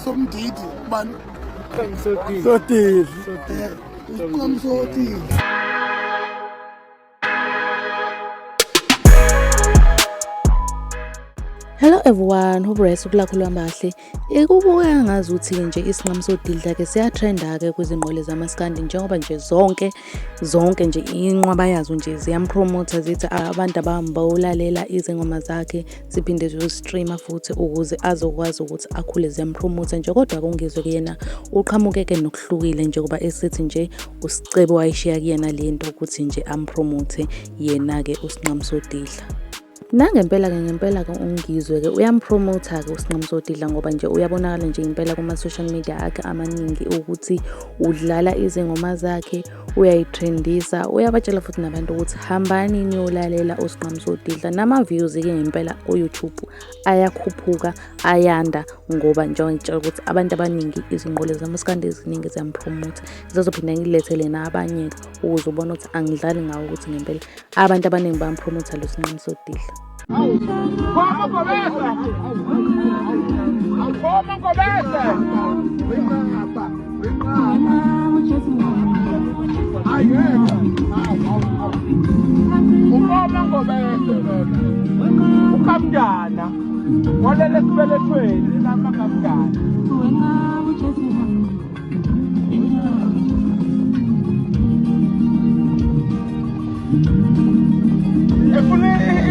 somdidi bani Sotile. Sotile. Hello everyone, hope rest ukulakhulwa bahle. Ikubukeka ngazuthi nje isinqamu sodilda ke siyatrenda ke kwizinqole zamaskandi njengoba nje zonke nje inqwaba yazo nje ziyampromote zithi abantu abahamba ulalela izingoma zakhe siphinde ziyostreama futhi ukuze azokwazi ukuthi akhule ziyampromote nje kodwa kungizwe kuyena uqhamuke ke nokuhlukile nje kuba esithi nje usicebo wayishiya kuyena lento ukuthi nje ampromote yena ke usinqamu sodilda. Ngempela ke ungizwe ke uyampromota ke usinqamu sodidla ngoba nje uyabonakala nje impela kuma social media akhe amaningi ukuthi udlala izingoma zakhe uyayitrendisa uyabatshela futhi nabantu ukuthi hambani niyolalela usinqamu sodidla nama views ke ngempela ku YouTube ayakhuphuka ayanda ngoba njengoba ukuthi abantu abaningi izinqole zamaskandi eziningi ziyampromota zizophinda ngilethele nabanye ukuze ubone ukuthi angidlali ngawo ukuthi ngempela abantu abaningi bayampromota lo sinqamu sodidla. Ukamdana walele sibelethweni lapha kamdana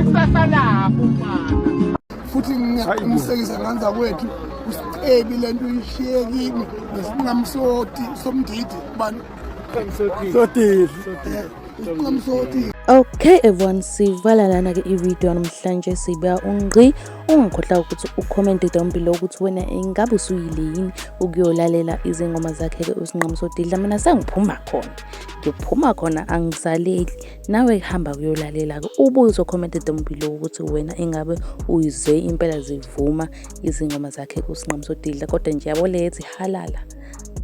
ikusasa lapho mfana futhi ngiyaqinisekisa nganza kwethu usicebi lento uyishiye kimi ngesinqamu somdidi bani Sotile. isinqamu sotile. Okay everyone, sivala lana ke i-video namhlanje siba ungqi ungakhohlwa ukuthi ucommente down below ukuthi wena ingabe usuyile yini ukuyolalela izingoma zakhe ke usinqamu sodidla. Mina sengiphuma khona angisaleli nawe hamba uyolalela ke ubuzo comment down below ukuthi wena ingabe uyizwe impela zivuma izingoma zakhe usinqamu sodidla kodwa nje yabo lethi halala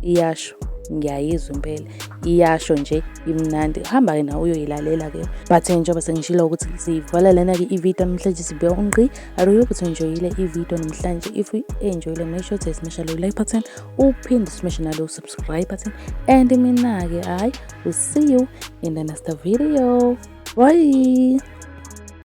iyasho ngiyayizwa impela iyasho nje imnandi hamba ke nawe uyoyilalela ke but njengoba sengishilo ukuthi sivala lana ke i-video namhlanje sibe ungqi aruyo ukuthi enjoyile i-video namhlanje if you enjoyile make sure to smash the like button uphinde smash na lo subscribe button and mina ke we'll see you in the next video. Bye.